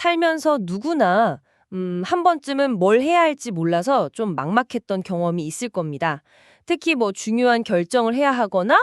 살면서 누구나 한 번쯤은 뭘 해야 할지 몰라서 좀 막막했던 경험이 있을 겁니다. 특히 뭐 중요한 결정을 해야 하거나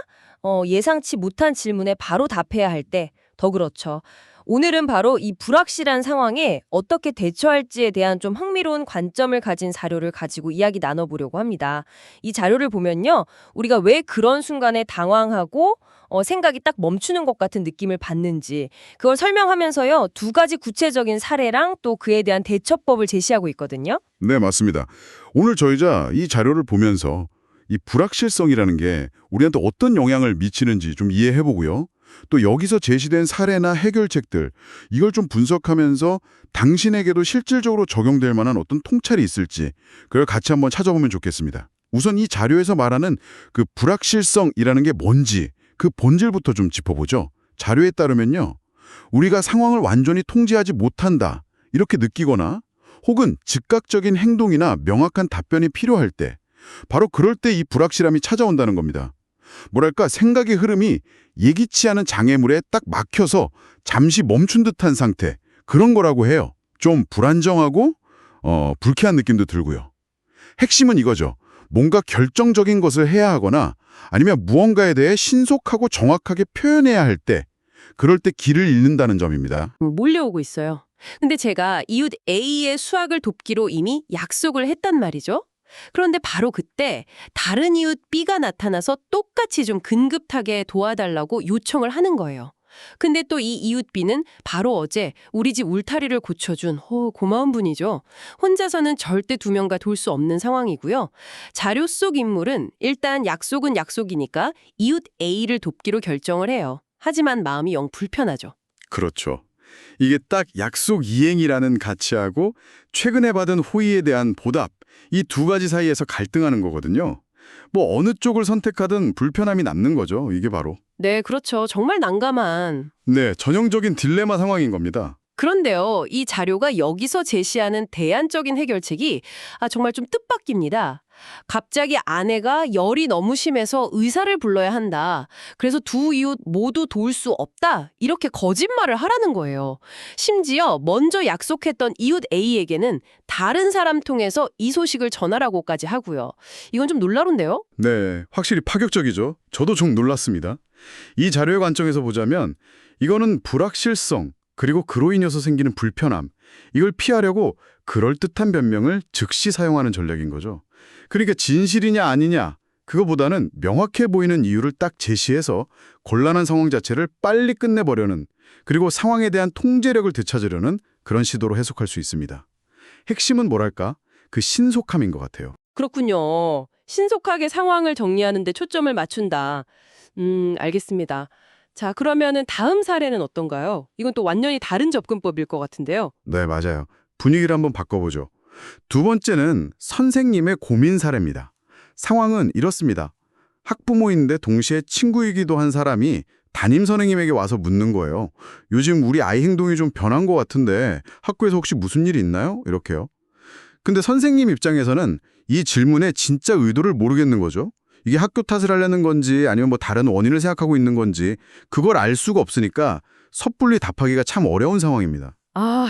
예상치 못한 질문에 바로 답해야 할 때 더 그렇죠. 오늘은 바로 이 불확실한 상황에 어떻게 대처할지에 대한 좀 흥미로운 관점을 가진 자료를 가지고 이야기 나눠보려고 합니다. 이 자료를 보면요, 우리가 왜 그런 순간에 당황하고 생각이 딱 멈추는 것 같은 느낌을 받는지 그걸 설명하면서요, 두 가지 구체적인 사례랑 또 그에 대한 대처법을 제시하고 있거든요. 네, 맞습니다. 오늘 저희가 이 자료를 보면서 이 불확실성이라는 게 우리한테 어떤 영향을 미치는지 좀 이해해보고요. 또 여기서 제시된 사례나 해결책들, 이걸 좀 분석하면서 당신에게도 실질적으로 적용될 만한 어떤 통찰이 있을지 그걸 같이 한번 찾아보면 좋겠습니다. 우선 이 자료에서 말하는 그 불확실성이라는 게 뭔지 그 본질부터 좀 짚어보죠. 자료에 따르면요, 우리가 상황을 완전히 통제하지 못한다 이렇게 느끼거나 혹은 즉각적인 행동이나 명확한 답변이 필요할 때 바로 그럴 때 이 불확실함이 찾아온다는 겁니다. 뭐랄까 생각의 흐름이 예기치 않은 장애물에 딱 막혀서 잠시 멈춘 듯한 상태, 그런 거라고 해요. 좀 불안정하고 불쾌한 느낌도 들고요. 핵심은 이거죠. 뭔가 결정적인 것을 해야 하거나 아니면 무언가에 대해 신속하고 정확하게 표현해야 할 때, 그럴 때 길을 잃는다는 점입니다. 몰려오고 있어요. 근데 제가 이웃 A의 수학을 돕기로 이미 약속을 했단 말이죠. 그런데 바로 그때 다른 이웃 B가 나타나서 똑같이 좀 근급하게 도와달라고 요청을 하는 거예요. 근데 또 이 이웃 B는 바로 어제 우리 집 울타리를 고쳐준 고마운 분이죠. 혼자서는 절대 두 명과 돌 수 없는 상황이고요. 자료 속 인물은 일단 약속은 약속이니까 이웃 A를 돕기로 결정을 해요. 하지만 마음이 영 불편하죠. 그렇죠. 이게 딱 약속 이행이라는 가치하고 최근에 받은 호의에 대한 보답, 이 두 가지 사이에서 갈등하는 거거든요. 뭐 어느 쪽을 선택하든 불편함이 남는 거죠. 이게 바로. 네, 그렇죠. 정말 난감한. 네, 전형적인 딜레마 상황인 겁니다. 그런데요, 이 자료가 여기서 제시하는 대안적인 해결책이 정말 좀 뜻밖입니다. 갑자기 아내가 열이 너무 심해서 의사를 불러야 한다. 그래서 두 이웃 모두 도울 수 없다. 이렇게 거짓말을 하라는 거예요. 심지어 먼저 약속했던 이웃 A에게는 다른 사람 통해서 이 소식을 전하라고까지 하고요. 이건 좀 놀라운데요? 네, 확실히 파격적이죠. 저도 좀 놀랐습니다. 이 자료의 관점에서 보자면 이거는 불확실성, 그리고 그로 인해서 생기는 불편함, 이걸 피하려고 그럴듯한 변명을 즉시 사용하는 전략인 거죠. 그러니까 진실이냐 아니냐, 그거보다는 명확해 보이는 이유를 딱 제시해서 곤란한 상황 자체를 빨리 끝내버려는, 그리고 상황에 대한 통제력을 되찾으려는 그런 시도로 해석할 수 있습니다. 핵심은 뭐랄까? 그 신속함인 것 같아요. 그렇군요. 신속하게 상황을 정리하는 데 초점을 맞춘다. 알겠습니다. 자, 그러면은 다음 사례는 어떤가요? 이건 또 완전히 다른 접근법일 것 같은데요. 네, 맞아요. 분위기를 한번 바꿔보죠. 두 번째는 선생님의 고민 사례입니다. 상황은 이렇습니다. 학부모인데 동시에 친구이기도 한 사람이 담임 선생님에게 와서 묻는 거예요. 요즘 우리 아이 행동이 좀 변한 것 같은데 학교에서 혹시 무슨 일이 있나요? 이렇게요. 근데 선생님 입장에서는 이 질문의 진짜 의도를 모르겠는 거죠. 이게 학교 탓을 하려는 건지 아니면 뭐 다른 원인을 생각하고 있는 건지 그걸 알 수가 없으니까 섣불리 답하기가 참 어려운 상황입니다.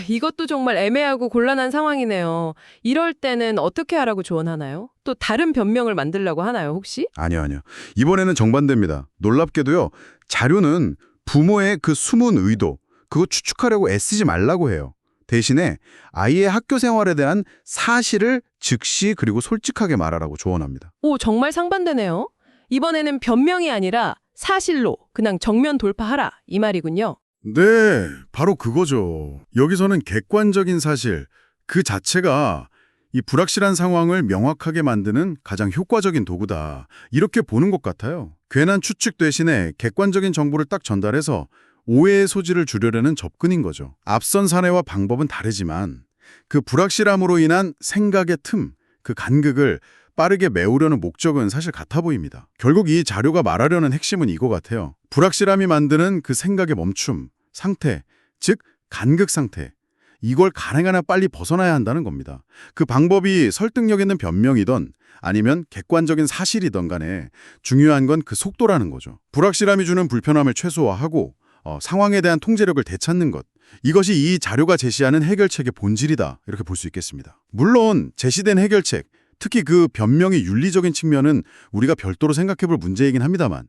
이것도 정말 애매하고 곤란한 상황이네요. 이럴 때는 어떻게 하라고 조언하나요? 또 다른 변명을 만들려고 하나요, 혹시? 아니요. 이번에는 정반대입니다. 놀랍게도요. 자료는 부모의 그 숨은 의도, 그거 추측하려고 애쓰지 말라고 해요. 대신에 아이의 학교 생활에 대한 사실을 즉시 그리고 솔직하게 말하라고 조언합니다. 오, 정말 상반되네요. 이번에는 변명이 아니라 사실로 그냥 정면 돌파하라 이 말이군요. 네, 바로 그거죠. 여기서는 객관적인 사실, 그 자체가 이 불확실한 상황을 명확하게 만드는 가장 효과적인 도구다. 이렇게 보는 것 같아요. 괜한 추측 대신에 객관적인 정보를 딱 전달해서 오해의 소지를 줄여려는 접근인 거죠. 앞선 사례와 방법은 다르지만 그 불확실함으로 인한 생각의 틈, 그 간극을 빠르게 메우려는 목적은 사실 같아 보입니다. 결국 이 자료가 말하려는 핵심은 이거 같아요. 불확실함이 만드는 그 생각의 멈춤, 상태, 즉 간극 상태. 이걸 가능하나 빨리 벗어나야 한다는 겁니다. 그 방법이 설득력 있는 변명이던 아니면 객관적인 사실이던 간에 중요한 건 그 속도라는 거죠. 불확실함이 주는 불편함을 최소화하고 상황에 대한 통제력을 되찾는 것. 이것이 이 자료가 제시하는 해결책의 본질이다. 이렇게 볼 수 있겠습니다. 물론 제시된 해결책, 특히 그 변명의 윤리적인 측면은 우리가 별도로 생각해 볼 문제이긴 합니다만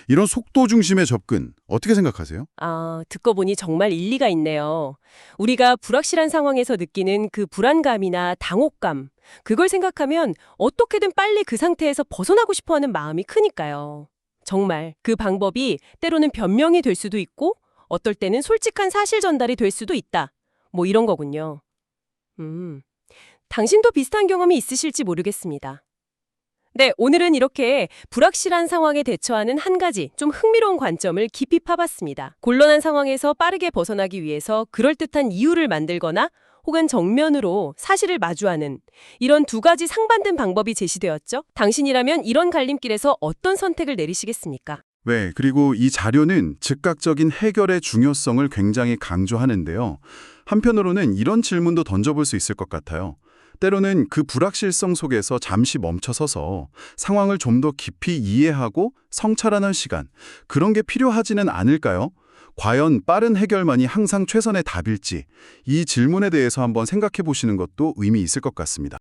이런 속도 중심의 접근 어떻게 생각하세요? 아, 듣고 보니 정말 일리가 있네요. 우리가 불확실한 상황에서 느끼는 그 불안감이나 당혹감, 그걸 생각하면 어떻게든 빨리 그 상태에서 벗어나고 싶어하는 마음이 크니까요. 정말 그 방법이 때로는 변명이 될 수도 있고 어떨 때는 솔직한 사실 전달이 될 수도 있다. 뭐 이런 거군요. 당신도 비슷한 경험이 있으실지 모르겠습니다. 네, 오늘은 이렇게 불확실한 상황에 대처하는 한 가지 좀 흥미로운 관점을 깊이 파봤습니다. 곤란한 상황에서 빠르게 벗어나기 위해서 그럴듯한 이유를 만들거나 혹은 정면으로 사실을 마주하는 이런 두 가지 상반된 방법이 제시되었죠. 당신이라면 이런 갈림길에서 어떤 선택을 내리시겠습니까? 네, 그리고 이 자료는 즉각적인 해결의 중요성을 굉장히 강조하는데요. 한편으로는 이런 질문도 던져볼 수 있을 것 같아요. 때로는 그 불확실성 속에서 잠시 멈춰서서 상황을 좀 더 깊이 이해하고 성찰하는 시간, 그런 게 필요하지는 않을까요? 과연 빠른 해결만이 항상 최선의 답일지, 이 질문에 대해서 한번 생각해 보시는 것도 의미 있을 것 같습니다.